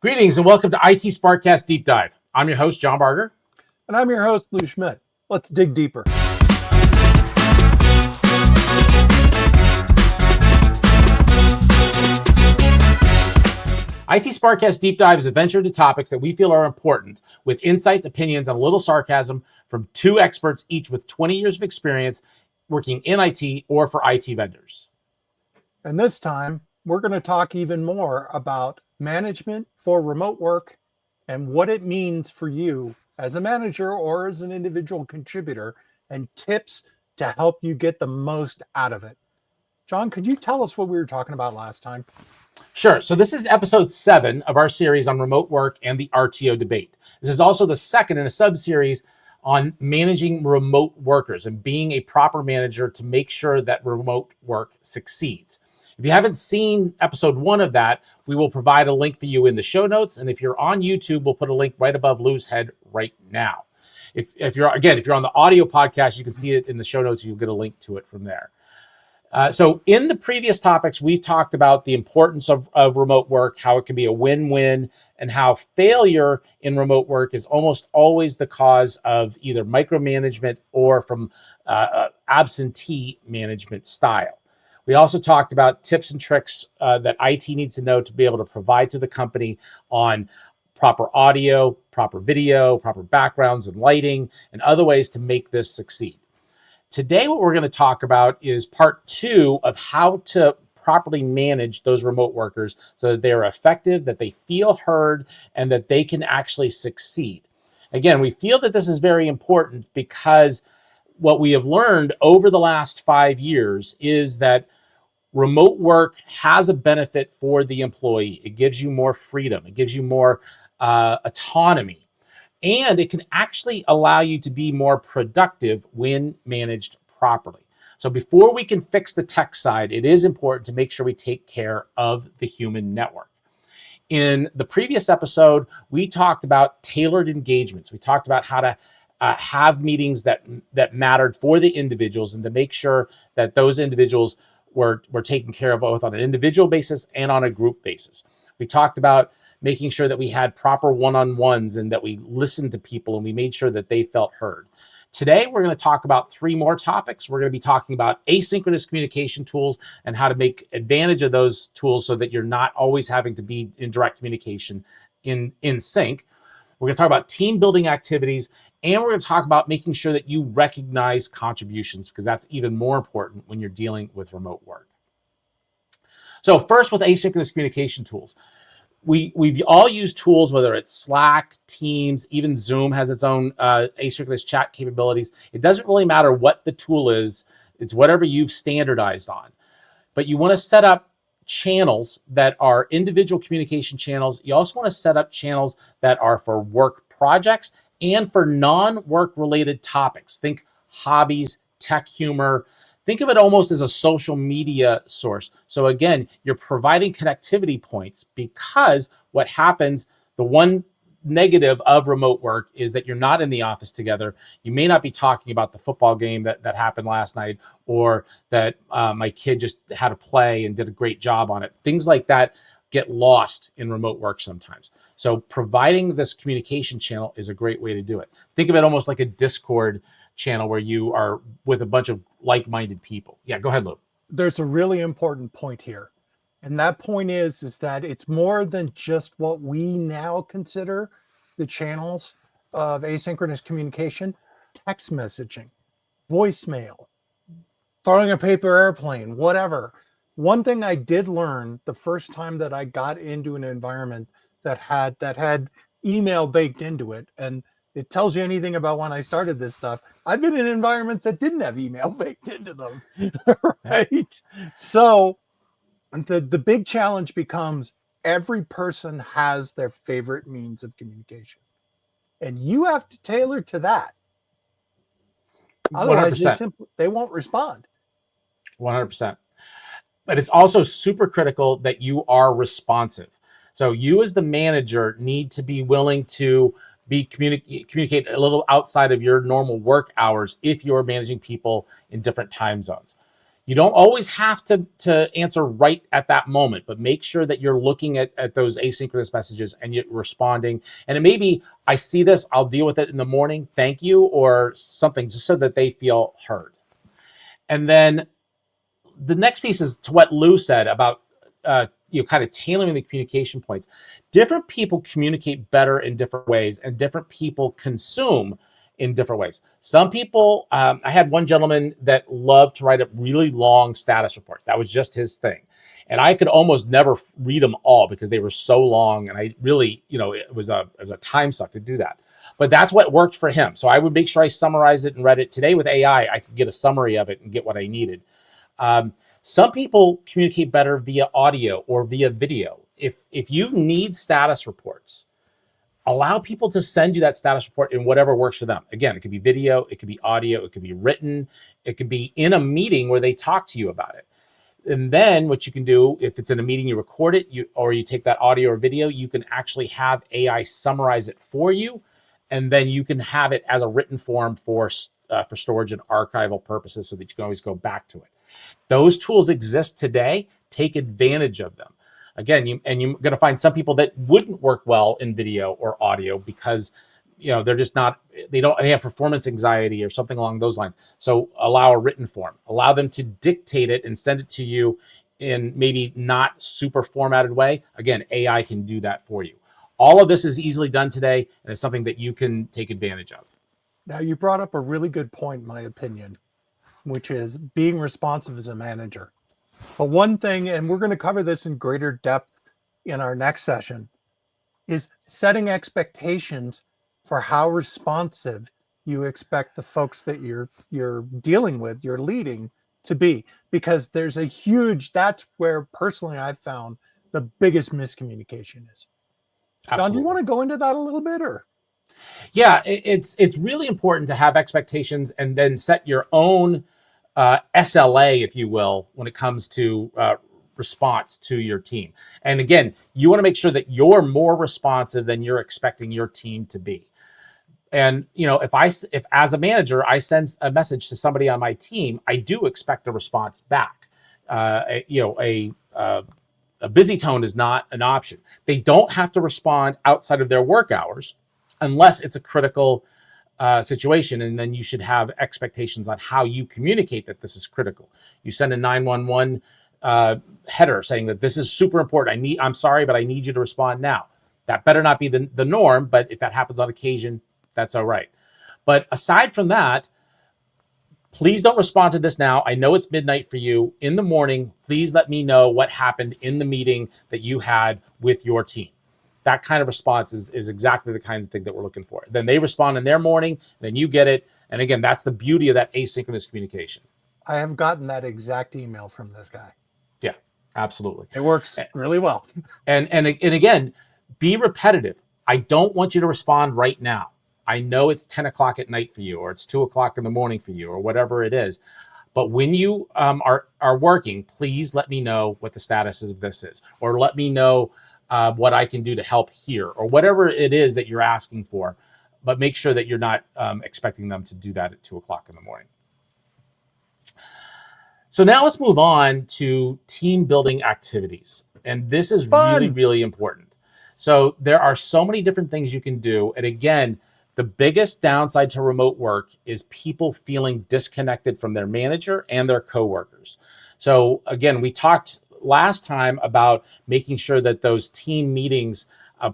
Greetings and welcome to IT SPARCast Deep Dive. I'm your host, John Barger. And I'm your host, Lou Schmidt. Let's dig deeper. IT SPARCast Deep Dive is a venture into topics that we feel are important, with insights, opinions, and a little sarcasm from two experts, each with 20 years of experience working in IT or for IT vendors. And this time, we're going to talk even more about management for remote work and what it means for you as a manager or as an individual contributor, and tips to help you get the most out of it. John, could you tell us what we were talking about last time? Sure. So this is episode 7 of our series on remote work and the RTO debate. This is also the second in a sub-series on managing remote workers and being a proper manager to make sure that remote work succeeds. If you haven't seen episode 1 of that, we will provide a link for you in the show notes. And if you're on YouTube, we'll put a link right above Lou's head right now. If you're on the audio podcast, you can see it in the show notes. You'll get a link to it from there. So in the previous topics, we've talked about the importance of remote work, how it can be a win-win, and how failure in remote work is almost always the cause of either micromanagement or from absentee management style. We also talked about tips and tricks that IT needs to know to be able to provide to the company on proper audio, proper video, proper backgrounds and lighting, and other ways to make this succeed. Today, what we're going to talk about is part 2 of how to properly manage those remote workers so that they're effective, that they feel heard, and that they can actually succeed. Again, we feel that this is very important because what we have learned over the last 5 years is that remote work has a benefit for the employee. It gives you more freedom. It gives you more autonomy. And it can actually allow you to be more productive when managed properly. So before we can fix the tech side, it is important to make sure we take care of the human network. In the previous episode, we talked about tailored engagements. We talked about how to have meetings that mattered for the individuals and to make sure that those individuals were taken care of both on an individual basis and on a group basis. We talked about making sure that we had proper one-on-ones and that we listened to people and we made sure that they felt heard. Today, we're going to talk about 3 more topics. We're going to be talking about asynchronous communication tools and how to make advantage of those tools so that you're not always having to be in direct communication in sync. We're going to talk about team building activities, and we're going to talk about making sure that you recognize contributions, because that's even more important when you're dealing with remote work. So first, with asynchronous communication tools. We've all used tools, whether it's Slack, Teams, even Zoom has its own asynchronous chat capabilities. It doesn't really matter what the tool is. It's whatever you've standardized on. But you want to set up channels that are individual communication channels. You also want to set up channels that are for work projects and for non-work related topics. Think hobbies, tech humor. Think of it almost as a social media source. So again, you're providing connectivity points, because what happens, the one negative of remote work is that you're not in the office together. You may not be talking about the football game that happened last night, or that my kid just had a play and did a great job on it. Things like that get lost in remote work sometimes. So providing this communication channel is a great way to do it. Think of it almost like a Discord channel where you are with a bunch of like-minded people. Yeah, go ahead, Lou. There's a really important point here. And that point is that it's more than just what we now consider the channels of asynchronous communication: text messaging, voicemail, throwing a paper airplane, whatever. One thing I did learn the first time that I got into an environment that had email baked into it, and it tells you anything about when I started this stuff, I've been in environments that didn't have email baked into them, right? So the big challenge becomes every person has their favorite means of communication, and you have to tailor to that. Otherwise, 100%. they won't respond. 100%. But it's also super critical that you are responsive. So you as the manager need to be willing to communicate a little outside of your normal work hours if you're managing people in different time zones. You don't always have to answer right at that moment, but make sure that you're looking at those asynchronous messages and you're responding. And it may be, I see this, I'll deal with it in the morning, thank you, or something, just so that they feel heard. And then the next piece is to what Lou said about kind of tailoring the communication points. Different people communicate better in different ways, and different people consume in different ways. Some people, I had one gentleman that loved to write a really long status report. That was just his thing. And I could almost never read them all because they were so long. And I really, it was a time suck to do that. But that's what worked for him. So I would make sure I summarized it and read it. Today with AI, I could get a summary of it and get what I needed. Some people communicate better via audio or via video. If you need status reports, allow people to send you that status report in whatever works for them. Again, it could be video, it could be audio, it could be written, it could be in a meeting where they talk to you about it. And then what you can do, if it's in a meeting, you record it, or you take that audio or video, you can actually have AI summarize it for you, and then you can have it as a written form for storage and archival purposes so that you can always go back to it. Those tools exist today. Take advantage of them. Again, you're going to find some people that wouldn't work well in video or audio because they're just not, they have performance anxiety or something along those lines. So allow a written form, allow them to dictate it and send it to you in maybe not super formatted way. Again, AI can do that for you. All of this is easily done today, and it's something that you can take advantage of. Now, you brought up a really good point, in my opinion, which is being responsive as a manager. But one thing, and we're going to cover this in greater depth in our next session, is setting expectations for how responsive you expect the folks that you're dealing with, you're leading, to be. Because there's a huge, that's where personally I've found the biggest miscommunication is. Absolutely. John, do you want to go into that a little bit, or? Yeah, it's really important to have expectations and then set your own SLA, if you will, when it comes to response to your team. And again, you want to make sure that you're more responsive than you're expecting your team to be. And if as a manager I send a message to somebody on my team, I do expect a response back. A busy tone is not an option. They don't have to respond outside of their work hours unless it's a critical situation, and then you should have expectations on how you communicate that this is critical. You send a 911 header saying that this is super important. I'm sorry, but I need you to respond now. That better not be the norm, but if that happens on occasion, that's all right. But aside from that, please don't respond to this now. I know it's midnight for you. In the morning, please let me know what happened in the meeting that you had with your team. That kind of response is exactly the kind of thing that we're looking for. Then they respond in their morning, then you get it. And again, that's the beauty of that asynchronous communication. I have gotten that exact email from this guy. Yeah, absolutely. It works really well. And again, be repetitive. I don't want you to respond right now. I know it's 10 o'clock at night for you, or it's 2 o'clock in the morning for you, or whatever it is. But when you are working, please let me know what the status of this is, or let me know what I can do to help here, or whatever it is that you're asking for. But make sure that you're not expecting them to do that at 2 o'clock in the morning. So now let's move on to team building activities. And this is really, really important. So there are so many different things you can do. And again, the biggest downside to remote work is people feeling disconnected from their manager and their coworkers. So again, we talked last time about making sure that those team meetings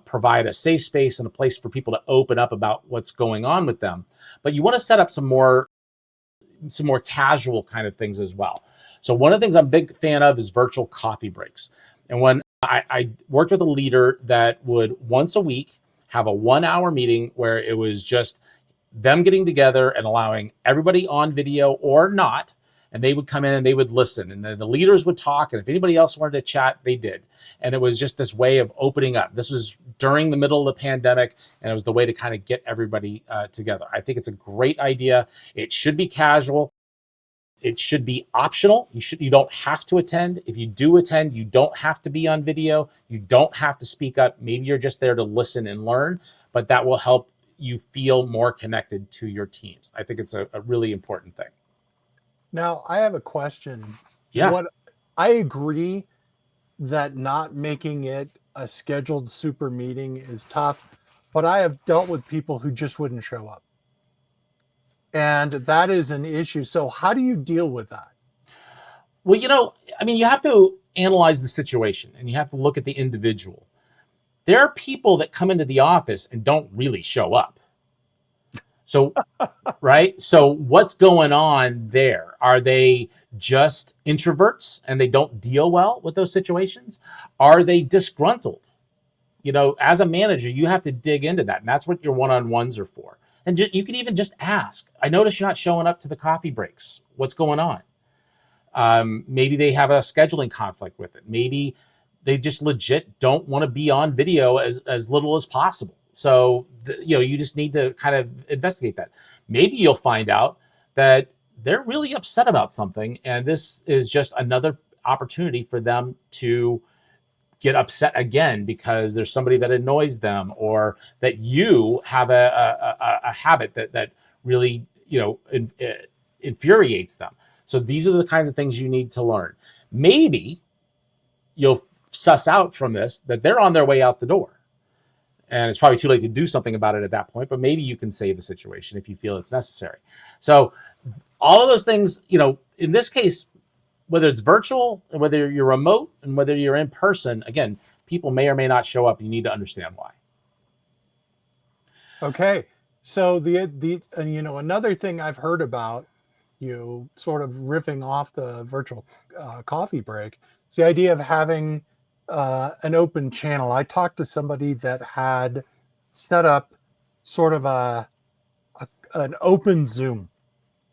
provide a safe space and a place for people to open up about what's going on with them. But you want to set up some more casual kind of things as well. So one of the things I'm a big fan of is virtual coffee breaks. And when I worked with a leader that would once a week have a 1 hour meeting where it was just them getting together and allowing everybody on video or not, and they would come in and they would listen, and then the leaders would talk, and if anybody else wanted to chat, they did. And it was just this way of opening up. This was during the middle of the pandemic, and it was the way to kind of get everybody together. I think it's a great idea. It should be casual. It should be optional. You don't have to attend. If you do attend, you don't have to be on video. You don't have to speak up. Maybe you're just there to listen and learn, but that will help you feel more connected to your teams. I think it's a really important thing. Now, I have a question. Yeah. What I agree that not making it a scheduled super meeting is tough, but I have dealt with people who just wouldn't show up. And that is an issue. So how do you deal with that? Well, I mean, you have to analyze the situation and you have to look at the individual. There are people that come into the office and don't really show up. So, right? So, what's going on there? Are they just introverts and they don't deal well with those situations? Are they disgruntled? As a manager, you have to dig into that. And that's what your one-on-ones are for. And you can even just ask, I notice you're not showing up to the coffee breaks. What's going on? Maybe they have a scheduling conflict with it. Maybe they just legit don't want to be on video as little as possible. So, you just need to kind of investigate that. Maybe you'll find out that they're really upset about something, and this is just another opportunity for them to get upset again because there's somebody that annoys them, or that you have a habit that really infuriates them. So these are the kinds of things you need to learn. Maybe you'll suss out from this that they're on their way out the door. And it's probably too late to do something about it at that point, but maybe you can save the situation if you feel it's necessary. So all of those things, in this case, whether it's virtual and whether you're remote and whether you're in person, again, people may or may not show up. You need to understand why. Okay. So another thing I've heard about, sort of riffing off the virtual coffee break, is the idea of having an open channel. I talked to somebody that had set up sort of an open Zoom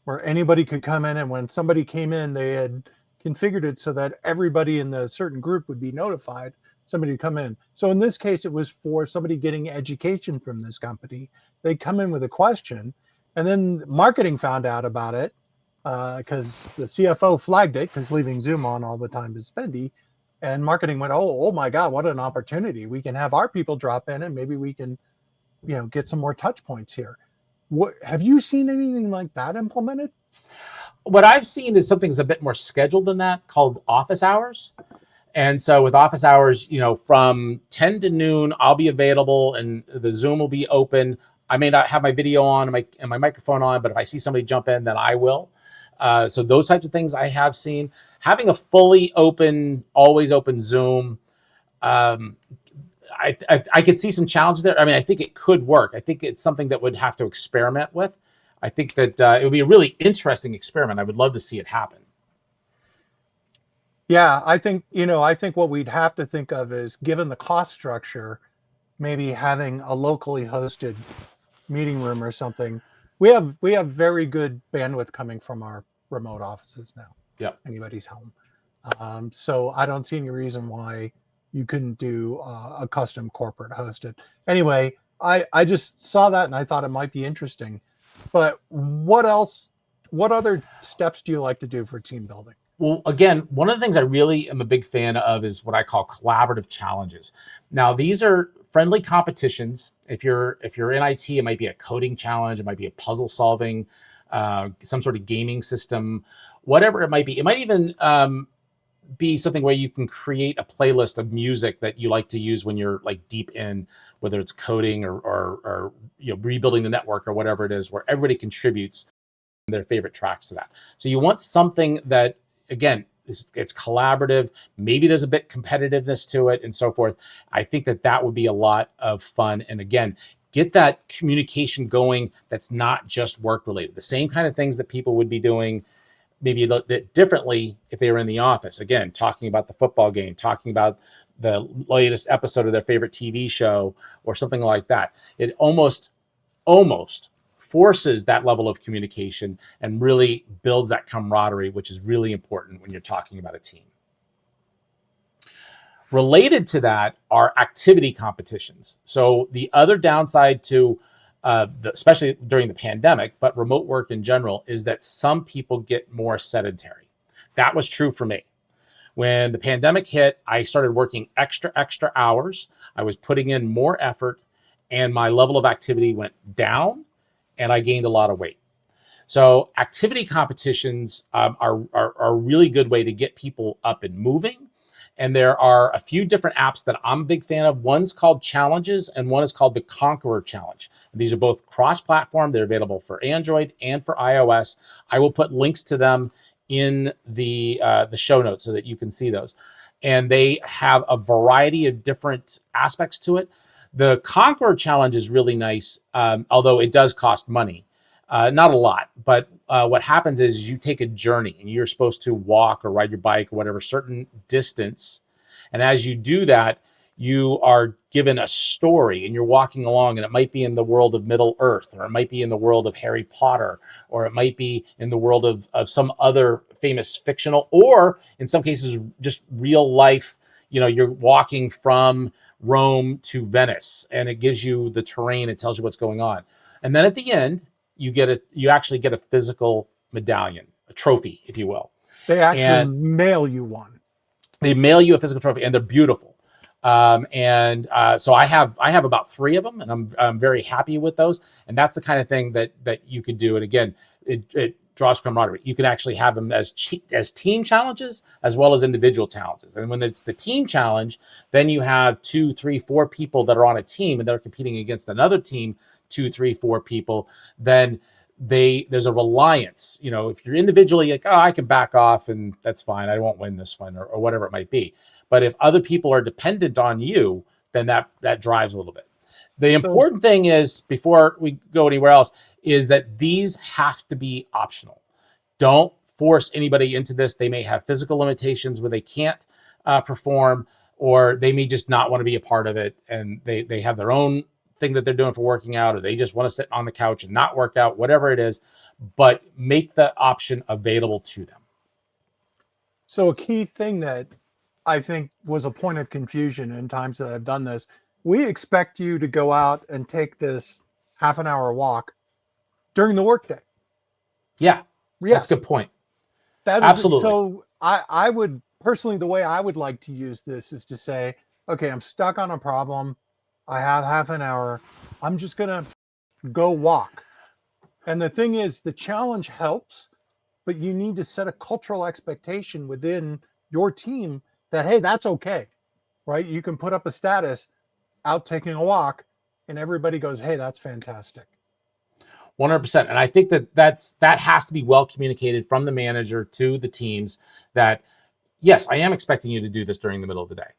where anybody could come in, and when somebody came in, they had configured it so that everybody in the certain group would be notified somebody to come in. So in this case, it was for somebody getting education from this company. They'd come in with a question, and then marketing found out about it because the CFO flagged it because leaving Zoom on all the time is spendy. And marketing went, oh my God, what an opportunity. We can have our people drop in and maybe we can, get some more touch points here. What have you seen anything like that implemented? What I've seen is something that's a bit more scheduled than that, called office hours. And so with office hours, from 10 to noon, I'll be available and the Zoom will be open. I may not have my video on and my microphone on, but if I see somebody jump in, then I will. So those types of things I have seen. Having a fully open, always open Zoom, I could see some challenge there. I mean, I think it could work. I think it's something that would have to experiment with. I think that it would be a really interesting experiment. I would love to see it happen. Yeah, I think what we'd have to think of is, given the cost structure, maybe having a locally hosted meeting room or something. We have very good bandwidth coming from our remote offices now. Yep. Anybody's home. So I don't see any reason why you couldn't do a custom corporate hosted. Anyway, I just saw that and I thought it might be interesting. But what other steps do you like to do for team building? Well, again, one of the things I really am a big fan of is what I call collaborative challenges. Now, these are friendly competitions. If you're in IT, it might be a coding challenge, it might be a puzzle solving, some sort of gaming system, whatever it might be. It might even be something where you can create a playlist of music that you like to use when you're like deep in, whether it's coding or rebuilding the network or whatever it is, where everybody contributes their favorite tracks to that. So you want something that, again, it's collaborative. Maybe there's a bit competitiveness to it and so forth. I think that would be a lot of fun. And again, get that communication going that's not just work related. The same kind of things that people would be doing maybe a little bit differently if they were in the office. Again, talking about the football game, talking about the latest episode of their favorite TV show or something like that. It almost forces that level of communication and really builds that camaraderie, which is really important when you're talking about a team. Related to that are activity competitions. So the other downside to, especially during the pandemic, but remote work in general, is that some people get more sedentary. That was true for me. When the pandemic hit, I started working extra hours. I was putting in more effort and my level of activity went down and I gained a lot of weight. So activity competitions are a really good way to get people up and moving. And there are a few different apps that I'm a big fan of. One's called Challenges, and one is called the Conqueror Challenge. And these are both cross-platform. They're available for Android and for iOS. I will put links to them in the show notes so that you can see those. And they have a variety of different aspects to it. The Conqueror Challenge is really nice, although it does cost money. Not a lot, but what happens is you take a journey and you're supposed to walk or ride your bike or whatever certain distance. And as you do that, you are given a story and you're walking along, and it might be in the world of Middle Earth, or it might be in the world of Harry Potter, or it might be in the world of some other famous fictional, or in some cases, just real life. You're walking from Rome to Venice, and it gives you the terrain. It tells you what's going on. And then at the end, you actually get a physical medallion, a trophy, if you will. They actually mail you one. They mail you a physical trophy, and they're beautiful. So I have about 3 of them, and I'm very happy with those. And that's the kind of thing that you could do. And again, it draws camaraderie. You can actually have them as team challenges as well as individual challenges. And when it's the team challenge, then you have 2, 3, 4 people that are on a team and they're competing against another team, 2, 3, 4 people. Then there's a reliance. If you're individually like, oh, I can back off and that's fine, I won't win this one, or whatever it might be. But if other people are dependent on you, then that drives a little bit. The important thing is, before we go anywhere else, is that these have to be optional. Don't force anybody into this. They may have physical limitations where they can't perform, or they may just not want to be a part of it, and they have their own thing that they're doing for working out, or they just want to sit on the couch and not work out, whatever it is, but make the option available to them. So a key thing that I think was a point of confusion in times that I've done this, we expect you to go out and take this half an hour walk during the workday. Yeah, yes. That's a good point. Absolutely. So I would personally, the way I would like to use this is to say, okay, I'm stuck on a problem. I have half an hour. I'm just going to go walk. And the thing is, the challenge helps, but you need to set a cultural expectation within your team that, hey, that's okay, right? You can put up a status out taking a walk and everybody goes, hey, that's fantastic. 100%. And I think that has to be well communicated from the manager to the teams that, yes, I am expecting you to do this during the middle of the day.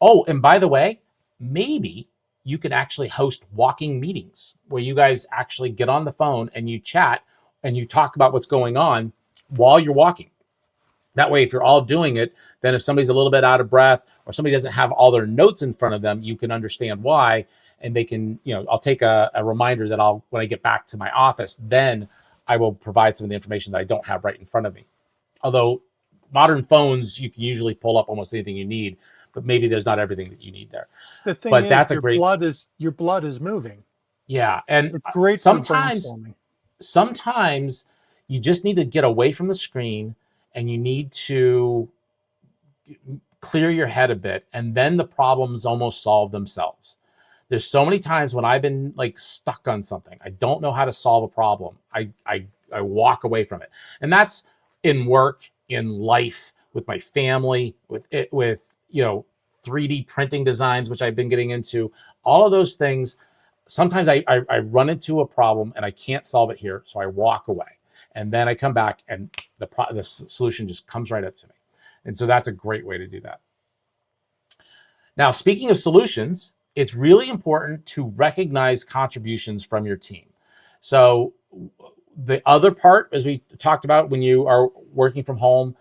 Oh, and by the way, maybe you can actually host walking meetings where you guys actually get on the phone and you chat and you talk about what's going on while you're walking. That way, if you're all doing it, then if somebody's a little bit out of breath or somebody doesn't have all their notes in front of them, you can understand why. And they can, I'll take a reminder that when I get back to my office, then I will provide some of the information that I don't have right in front of me. Although modern phones, you can usually pull up almost anything you need, but maybe there's not everything that you need there. The thing is, that's your blood is moving. Yeah. And it's great sometimes you just need to get away from the screen and you need to clear your head a bit, and then the problems almost solve themselves. There's so many times when I've been like stuck on something. I don't know how to solve a problem. I walk away from it. And that's in work, in life, with my family, with 3D printing designs, which I've been getting into. All of those things, sometimes I run into a problem and I can't solve it here, so I walk away. And then I come back and the solution just comes right up to me. And so that's a great way to do that. Now, speaking of solutions, it's really important to recognize contributions from your team. So the other part, as we talked about, when you are working from home,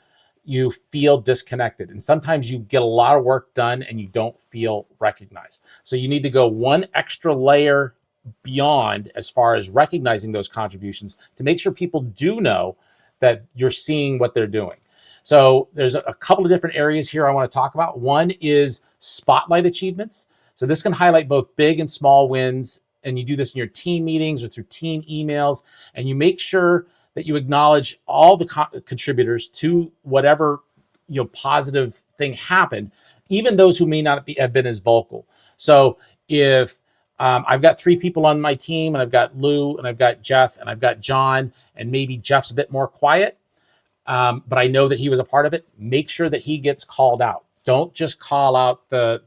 you feel disconnected. And sometimes you get a lot of work done and you don't feel recognized. So you need to go one extra layer beyond as far as recognizing those contributions to make sure people do know that you're seeing what they're doing. So there's a couple of different areas here I want to talk about. One is spotlight achievements. So this can highlight both big and small wins. And you do this in your team meetings or through team emails. And you make sure that you acknowledge all the contributors to whatever positive thing happened, even those who may not have been as vocal. So if I've got 3 people on my team, and I've got Lou, and I've got Jeff, and I've got John, and maybe Jeff's a bit more quiet, but I know that he was a part of it. Make sure that he gets called out. Don't just call out the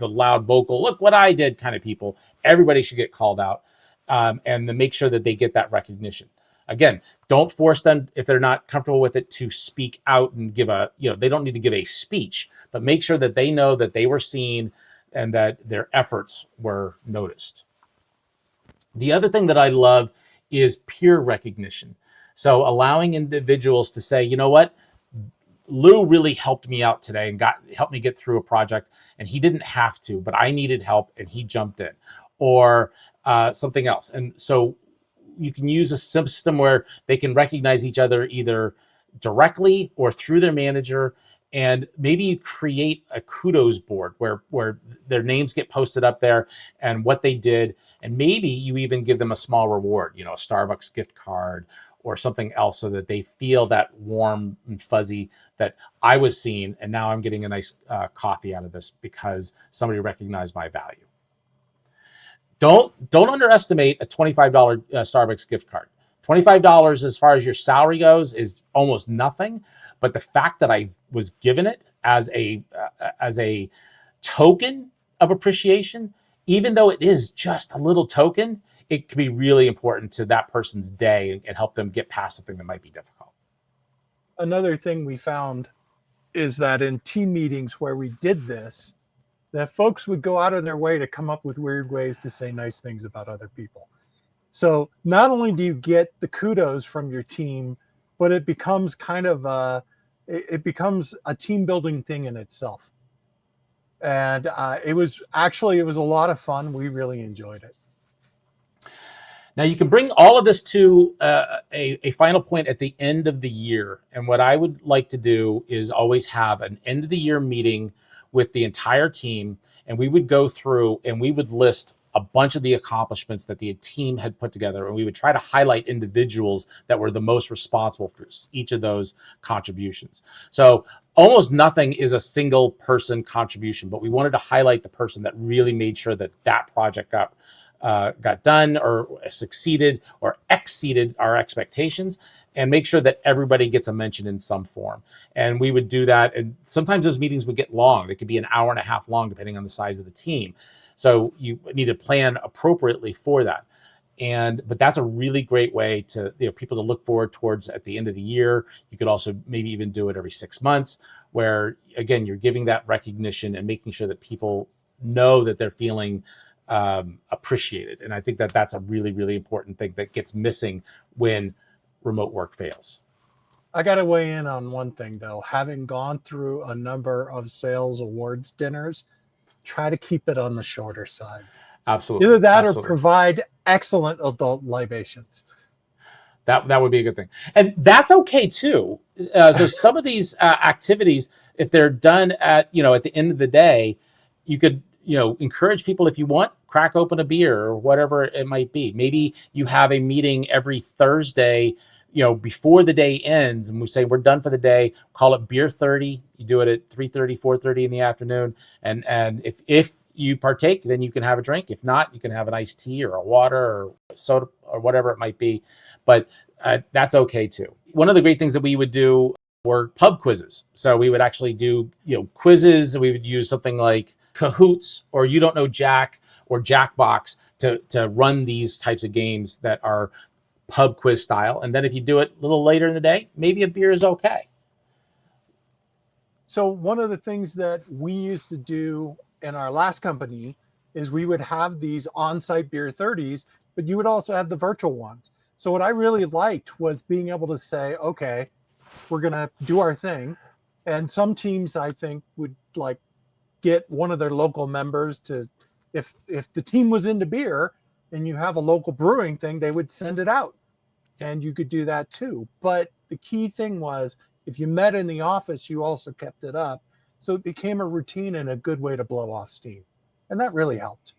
loud vocal, look what I did kind of people. Everybody should get called out, and then make sure that they get that recognition. Again, don't force them if they're not comfortable with it to speak out and give they don't need to give a speech, but make sure that they know that they were seen and that their efforts were noticed. The other thing that I love is peer recognition. So allowing individuals to say, you know what, Lou really helped me out today and helped me get through a project, and he didn't have to, but I needed help and he jumped in, or something else. And so you can use a system where they can recognize each other either directly or through their manager, and maybe you create a kudos board where their names get posted up there and what they did, and maybe you even give them a small reward, a Starbucks gift card or something else, so that they feel that warm and fuzzy that I was seen, and now I'm getting a nice coffee out of this because somebody recognized my value. Don't underestimate a $25 Starbucks gift card. $25 as far as your salary goes is almost nothing, but the fact that I was given it as a token of appreciation, even though it is just a little token, it can be really important to that person's day and help them get past something that might be difficult. Another thing we found is that in team meetings where we did this, that folks would go out of their way to come up with weird ways to say nice things about other people. So not only do you get the kudos from your team, but it becomes kind of it becomes a team building thing in itself. And it was a lot of fun. We really enjoyed it. Now you can bring all of this to a final point at the end of the year. And what I would like to do is always have an end of the year meeting with the entire team. And we would go through and we would list a bunch of the accomplishments that the team had put together. And we would try to highlight individuals that were the most responsible for each of those contributions. So almost nothing is a single person contribution, but we wanted to highlight the person that really made sure that that project got done or succeeded or exceeded our expectations, and make sure that everybody gets a mention in some form. And we would do that. And sometimes those meetings would get long. They could be an hour and a half long, depending on the size of the team. So you need to plan appropriately for that. But that's a really great way to, people to look forward towards at the end of the year. You could also maybe even do it every 6 months, where again, you're giving that recognition and making sure that people know that they're feeling appreciated. And I think that that's a really, really important thing that gets missing when remote work fails. I got to weigh in on one thing though. Having gone through a number of sales awards dinners, try to keep it on the shorter side. Absolutely. Either that Absolutely. or provide excellent adult libations. That would be a good thing. And that's okay too. So some of these activities, if they're done at the end of the day, you could, encourage people, if you want, crack open a beer or whatever it might be. Maybe you have a meeting every Thursday, before the day ends, and we say we're done for the day. Call it beer 30. You do it at 3:30, 4:30 in the afternoon. And if you partake, then you can have a drink. If not, you can have an iced tea or a water or soda or whatever it might be. But that's okay too. One of the great things that we would do were pub quizzes. So we would actually do quizzes. We would use something like Kahoots or You Don't Know Jack or Jackbox to run these types of games that are pub quiz style. And then if you do it a little later in the day, maybe a beer is okay. So one of the things that we used to do in our last company is we would have these on-site beer 30s, but you would also have the virtual ones. So what I really liked was being able to say, okay, we're going to do our thing. And some teams, I think, would get one of their local members to, if the team was into beer and you have a local brewing thing, they would send it out. And you could do that too. But the key thing was, if you met in the office, you also kept it up. So it became a routine and a good way to blow off steam. And that really helped.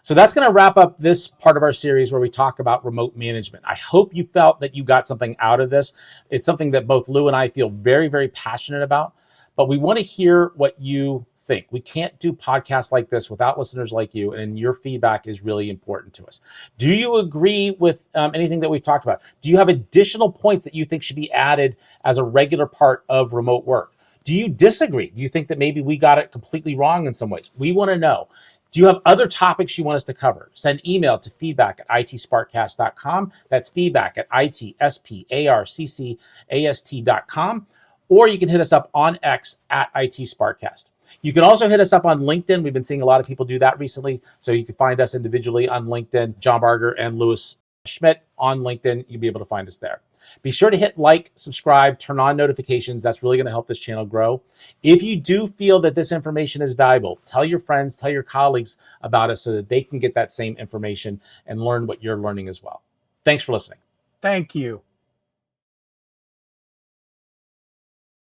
So that's going to wrap up this part of our series where we talk about remote management. I hope you felt that you got something out of this. It's something that both Lou and I feel very, very passionate about, but we want to hear what you think. We can't do podcasts like this without listeners like you, and your feedback is really important to us. Do you agree with anything that we've talked about? Do you have additional points that you think should be added as a regular part of remote work? Do you disagree? Do you think that maybe we got it completely wrong in some ways? We want to know. Do you have other topics you want us to cover? Send email to feedback@itsparkcast.com. That's feedback@itsparkcast.com. Or you can hit us up on X @itsparkcast. You can also hit us up on LinkedIn. We've been seeing a lot of people do that recently. So you can find us individually on LinkedIn, John Barger and Lewis Schmidt on LinkedIn. You'll be able to find us there. Be sure to hit like, subscribe, turn on notifications. That's really going to help this channel grow. If you do feel that this information is valuable, tell your friends, tell your colleagues about us so that they can get that same information and learn what you're learning as well. Thanks for listening. Thank you.